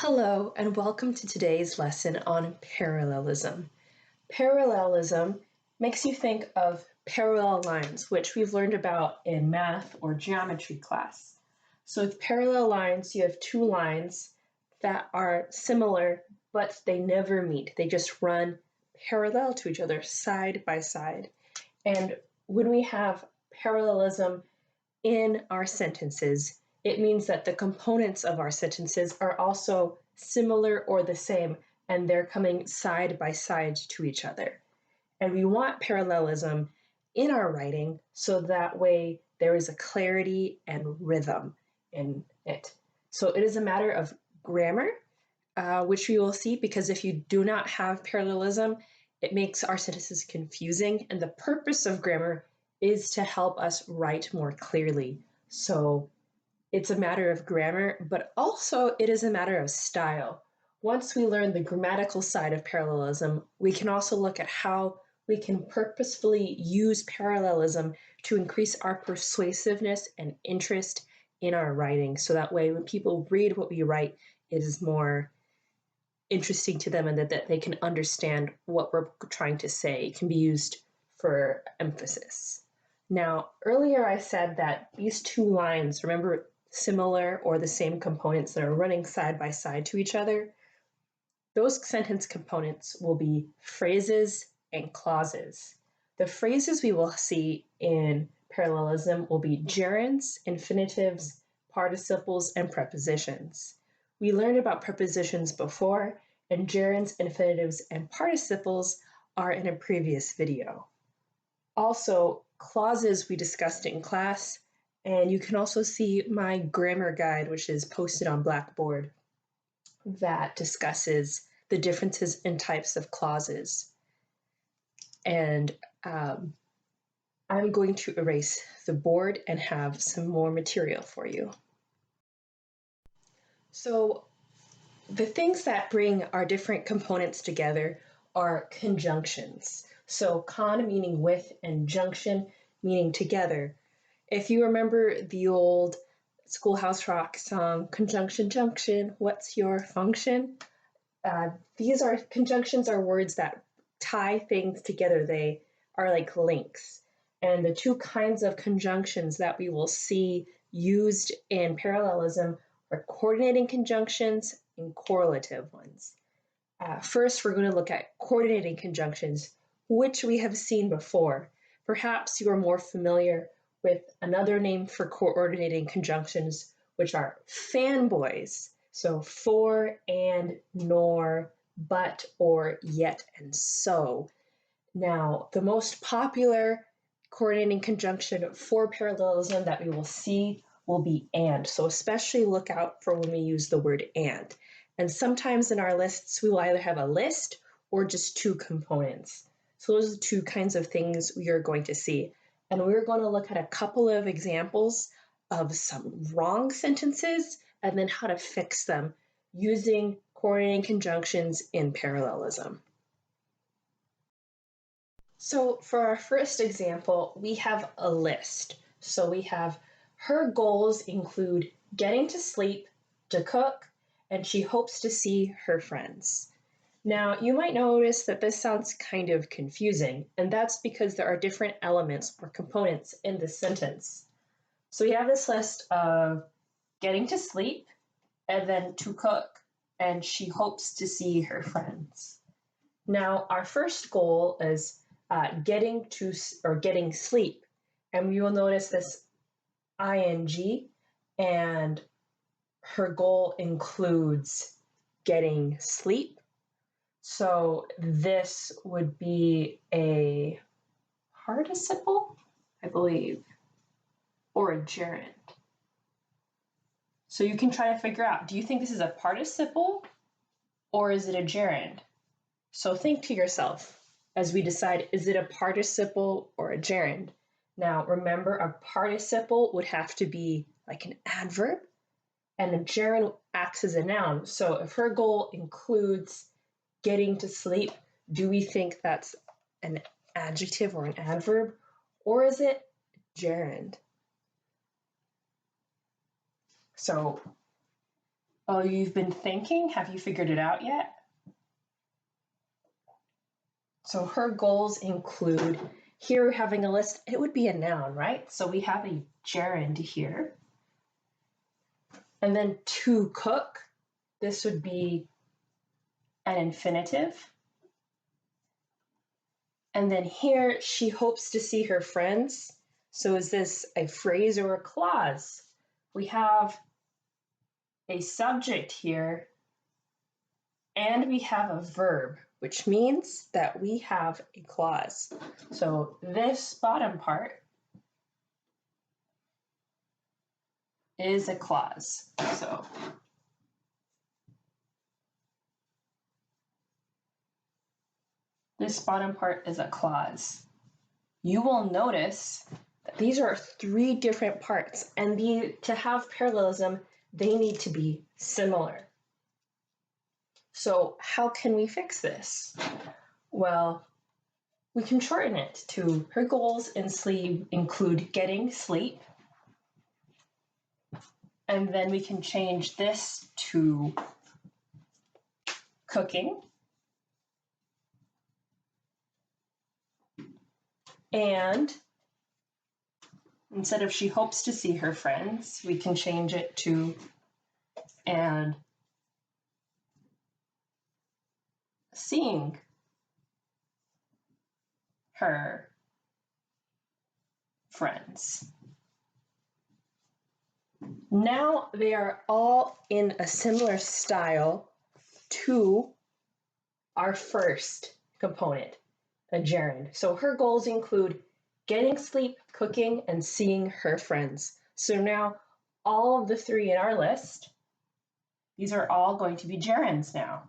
Hello, and welcome to today's lesson on parallelism. Parallelism makes you think of parallel lines, which we've learned about in math or geometry class. So with parallel lines, you have two lines that are similar, but they never meet. They just run parallel to each other, side by side. And when we have parallelism in our sentences, it means that the components of our sentences are also similar or the same, and they're coming side by side to each other. And we want parallelism in our writing so that way there is a clarity and rhythm in it. So it is a matter of grammar, which we will see, because if you do not have parallelism, it makes our sentences confusing, and the purpose of grammar is to help us write more clearly. So it's a matter of grammar, but also it is a matter of style. Once we learn the grammatical side of parallelism, we can also look at how we can purposefully use parallelism to increase our persuasiveness and interest in our writing. So that way, when people read what we write, it is more interesting to them and that they can understand what we're trying to say. It can be used for emphasis. Now, earlier I said that these two lines, remember, similar or the same components that are running side by side to each other, those sentence components will be phrases and clauses. The phrases we will see in parallelism will be gerunds, infinitives, participles, and prepositions. We learned about prepositions before, and gerunds, infinitives, and participles are in a previous video. Also, clauses we discussed in class, and you can also see my grammar guide, which is posted on Blackboard, that discusses the differences in types of clauses. And I'm going to erase the board and have some more material for you. So the things that bring our different components together are conjunctions. So con meaning with and junction meaning together. If you remember the old Schoolhouse Rock song, Conjunction Junction, what's your function? Conjunctions are words that tie things together. They are like links. And the two kinds of conjunctions that we will see used in parallelism are coordinating conjunctions and correlative ones. First, we're going to look at coordinating conjunctions, which we have seen before. Perhaps you are more familiar with another name for coordinating conjunctions, which are fanboys. So for, and, nor, but, or, yet, and so. Now, the most popular coordinating conjunction for parallelism that we will see will be and. So especially look out for when we use the word and. And sometimes in our lists, we will either have a list or just two components. So those are the two kinds of things we are going to see. And we're going to look at a couple of examples of some wrong sentences and then how to fix them using coordinating conjunctions in parallelism. So for our first example, we have a list. So we have her goals include getting to sleep, to cook, and she hopes to see her friends. Now, you might notice that this sounds kind of confusing, and that's because there are different elements or components in this sentence. So we have this list of getting to sleep, and then to cook, and she hopes to see her friends. Now, our first goal is getting sleep, and we will notice this ing, and her goal includes getting sleep. So this would be a participle, I believe, or a gerund. So you can try to figure out, do you think this is a participle or is it a gerund? So think to yourself as we decide, is it a participle or a gerund? Now remember, a participle would have to be like an adverb, and a gerund acts as a noun. So if her goal includes getting to sleep, do we think that's an adjective or an adverb, or is it gerund? So Oh, you've been thinking? Have you figured it out yet? So her goals include, here we're having a list, it would be a noun, right? So we have a gerund here. And then to cook, this would be an infinitive. And then here, she hopes to see her friends. So is this a phrase or a clause? We have a subject here, and we have a verb, which means that we have a clause. So this bottom part is a clause. So this bottom part is a clause. You will notice that these are 3 different parts, and to have parallelism, they need to be similar. So how can we fix this? Well, we can shorten it to her goals in sleep include getting sleep, and then we can change this to cooking, and instead of she hopes to see her friends, we can change it to and seeing her friends. Now they are all in a similar style to our first component, a gerund. So her goals include getting sleep, cooking, and seeing her friends. So now all of the 3 in our list, these are all going to be gerunds now.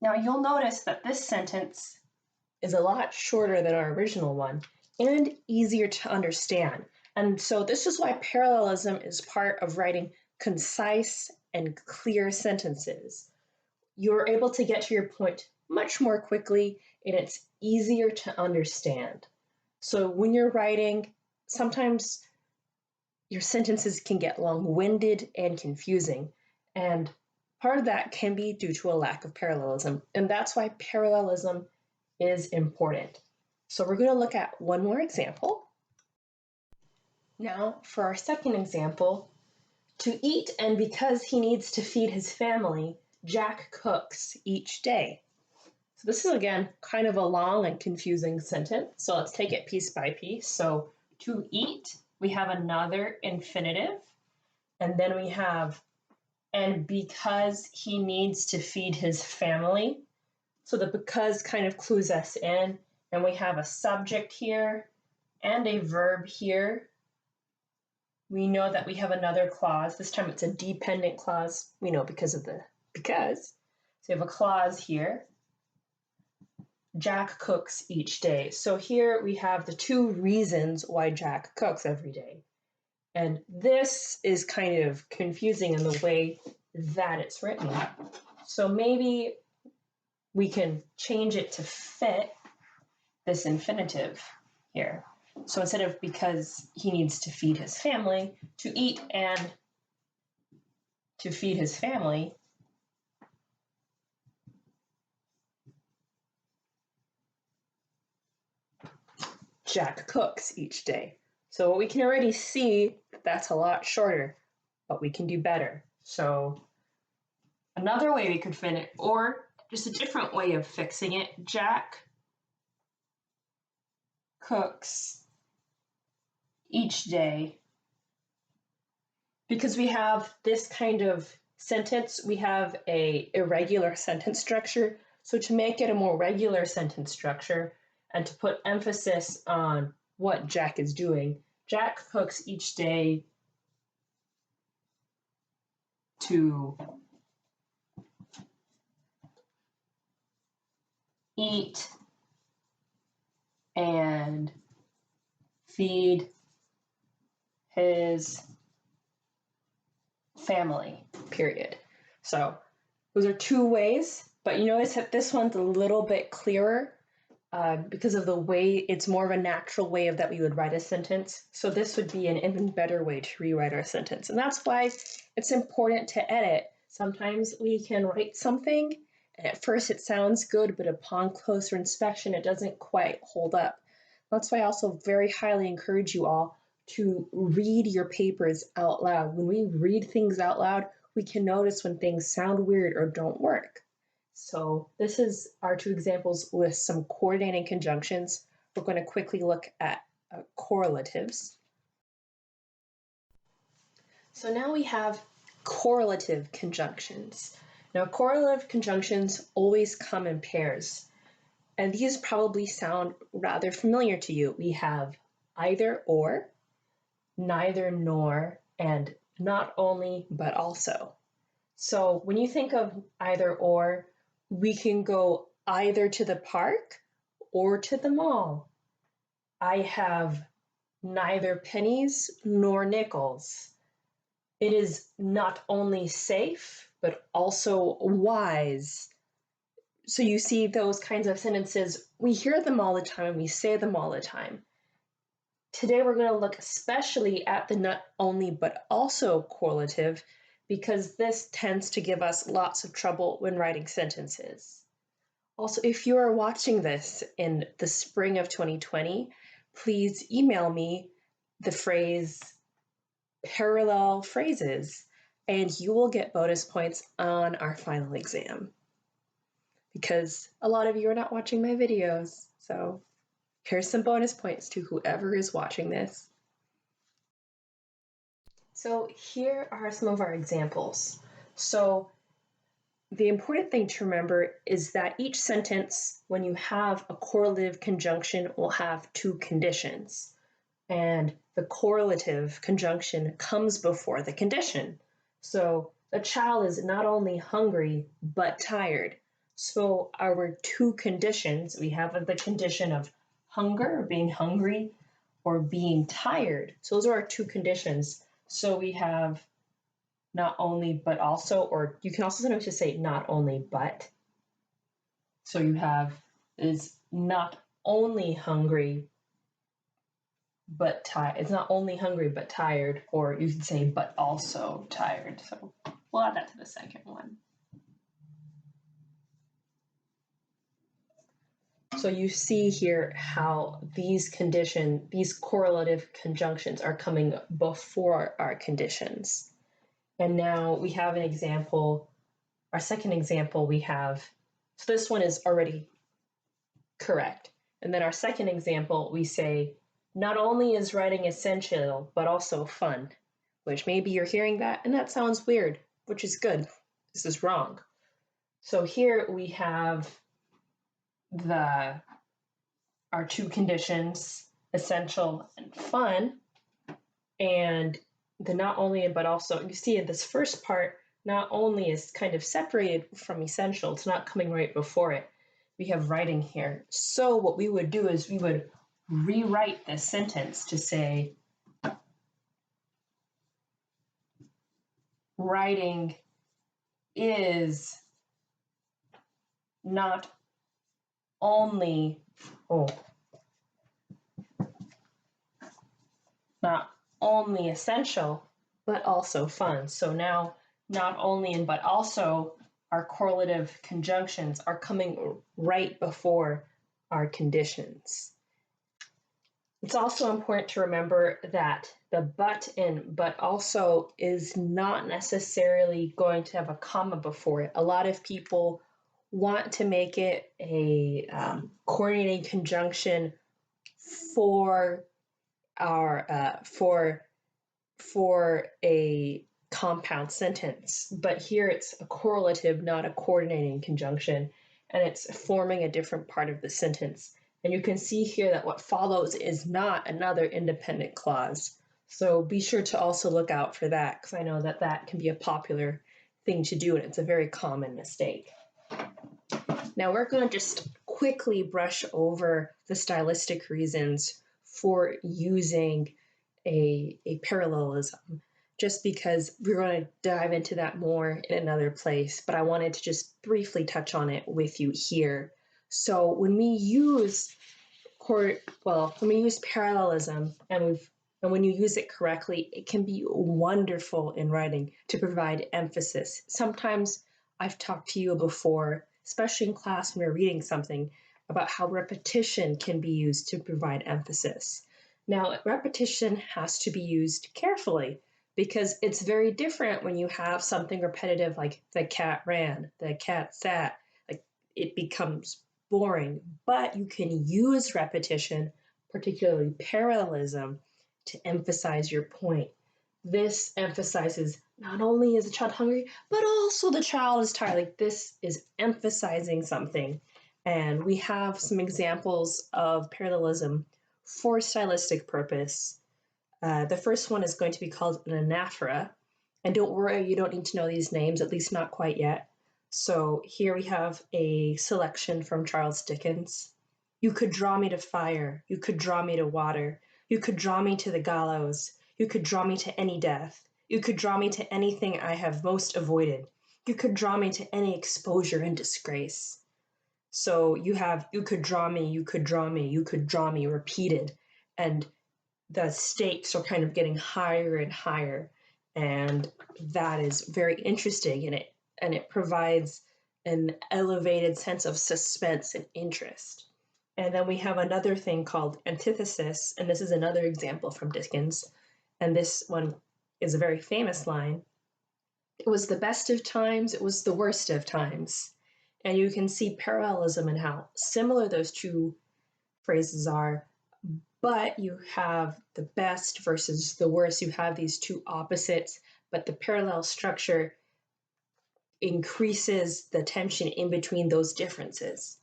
Now you'll notice that this sentence is a lot shorter than our original one and easier to understand. And so this is why parallelism is part of writing concise and clear sentences. You're able to get to your point much more quickly, and it's easier to understand. So when you're writing, sometimes your sentences can get long-winded and confusing, and part of that can be due to a lack of parallelism, and that's why parallelism is important. So we're going to look at one more example. Now for our second example, to eat and because he needs to feed his family, Jack cooks each day. So this is, again, kind of a long and confusing sentence. So let's take it piece by piece. So to eat, we have another infinitive. And then we have, and because he needs to feed his family. So the because kind of clues us in. And we have a subject here and a verb here. We know that we have another clause. This time it's a dependent clause. We know because of the because. So we have a clause here. Jack cooks each day. So here we have the 2 reasons why Jack cooks every day. And this is kind of confusing in the way that it's written. So maybe we can change it to fit this infinitive here. So instead of because he needs to feed his family, to eat and to feed his family, Jack cooks each day. So we can already see that that's a lot shorter, but we can do better. So another way we could fit it, or just a different way of fixing it, Jack cooks each day. Because we have this kind of sentence, we have a irregular sentence structure. So to make it a more regular sentence structure and to put emphasis on what Jack is doing, Jack cooks each day to eat and feed his family, period. So those are 2 ways, but you notice that this one's a little bit clearer because of the way it's more of a natural way of that we would write a sentence. So this would be an even better way to rewrite our sentence. And that's why it's important to edit. Sometimes we can write something and at first it sounds good, but upon closer inspection, it doesn't quite hold up. That's why I also very highly encourage you all to read your papers out loud. When we read things out loud, we can notice when things sound weird or don't work. So this is our two examples with some coordinating conjunctions. We're going to quickly look at correlatives. So now we have correlative conjunctions. Now correlative conjunctions always come in pairs, and these probably sound rather familiar to you. We have either or, neither nor, and not only but also. So when you think of either or, we can go either to the park or to the mall. I have neither pennies nor nickels. It is not only safe, but also wise. So you see those kinds of sentences, we hear them all the time, we say them all the time. Today we're going to look especially at the not only but also correlative, because this tends to give us lots of trouble when writing sentences. Also, if you are watching this in the spring of 2020, please email me the phrase parallel phrases, and you will get bonus points on our final exam. Because a lot of you are not watching my videos, so here's some bonus points to whoever is watching this. So here are some of our examples. So the important thing to remember is that each sentence, when you have a correlative conjunction, will have two conditions. And the correlative conjunction comes before the condition. So the child is not only hungry, but tired. So our two conditions, we have the condition of hunger, or being hungry, or being tired. So those are our two conditions. So we have not only but also, or you can also sometimes just say not only but. So you have is not only hungry but tired. It's not only hungry but tired, or you can say but also tired. So we'll add that to the second one. So you see here how these correlative conjunctions are coming before our conditions. And now we have an example, our second example we have, so this one is already correct. And then our second example, we say, not only is writing essential, but also fun, which maybe you're hearing that and that sounds weird, which is good. This is wrong. So here we have our two conditions, essential and fun, and the not only but also, you see in this first part, not only is kind of separated from essential, it's not coming right before it. We have writing here. So what we would do is we would rewrite this sentence to say, writing is not only, not only essential, but also fun. So now not only and but also, our correlative conjunctions are coming right before our conditions. It's also important to remember that the but in but also is not necessarily going to have a comma before it. A lot of people want to make it a coordinating conjunction for our for a compound sentence, but here it's a correlative, not a coordinating conjunction, and it's forming a different part of the sentence. And you can see here that what follows is not another independent clause. So be sure to also look out for that, because I know that that can be a popular thing to do, and it's a very common mistake. Now we're going to just quickly brush over the stylistic reasons for using a parallelism, just because we're going to dive into that more in another place, but I wanted to just briefly touch on it with you here So when we use parallelism and when you use it correctly, it can be wonderful in writing to provide emphasis. Sometimes I've talked to you before, especially in class when we're reading something, about how repetition can be used to provide emphasis. Now, repetition has to be used carefully because it's very different when you have something repetitive like the cat ran, the cat sat, like it becomes boring, but you can use repetition, particularly parallelism, to emphasize your point. This emphasizes not only is the child hungry, but also the child is tired. Like this is emphasizing something. And we have some examples of parallelism for stylistic purpose. The first one is going to be called an anaphora. And don't worry, you don't need to know these names, at least not quite yet. So here we have a selection from Charles Dickens. You could draw me to fire. You could draw me to water. You could draw me to the gallows. You could draw me to any death. You could draw me to anything I have most avoided. You could draw me to any exposure and disgrace. So you could draw me, you could draw me, you could draw me repeated. And the stakes are kind of getting higher and higher. And that is very interesting, and it provides an elevated sense of suspense and interest. And then we have another thing called antithesis, and this is another example from Dickens. And this one is a very famous line. It was the best of times, it was the worst of times. And you can see parallelism in how similar those two phrases are, but you have the best versus the worst. You have these two opposites, but the parallel structure increases the tension in between those differences.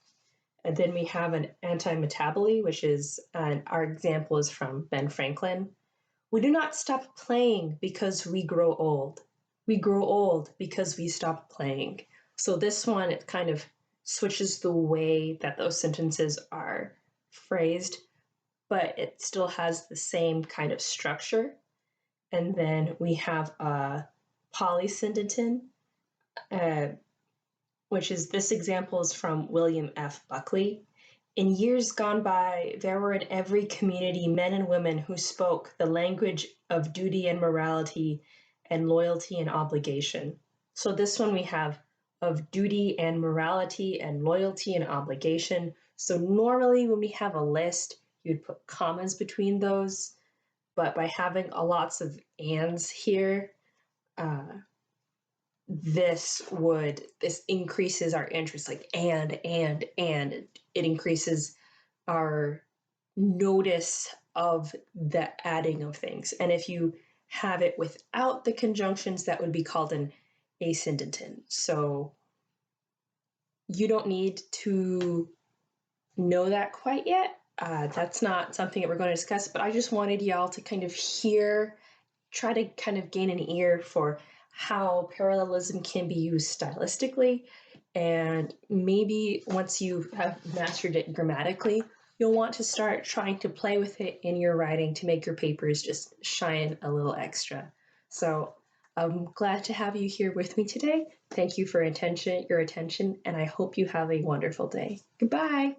And then we have an antimetabole, which is, our example is from Ben Franklin. We do not stop playing because we grow old. We grow old because we stop playing. So this one, it kind of switches the way that those sentences are phrased, but it still has the same kind of structure. And then we have a polysyndeton, which is, this example is from William F. Buckley. In years gone by, there were in every community men and women who spoke the language of duty and morality and loyalty and obligation. So this one we have of duty and morality and loyalty and obligation. So normally when we have a list, you'd put commas between those, but by having lots of ands here, this increases our interest, like and it increases our notice of the adding of things. And if you have it without the conjunctions, that would be called an asyndeton. So you don't need to know that quite yet. That's not something that we're going to discuss, but I just wanted y'all to kind of try to kind of gain an ear for how parallelism can be used stylistically. And maybe once you have mastered it grammatically, you'll want to start trying to play with it in your writing to make your papers just shine a little extra. So I'm glad to have you here with me today. Thank you for your attention, and I hope you have a wonderful day. Goodbye.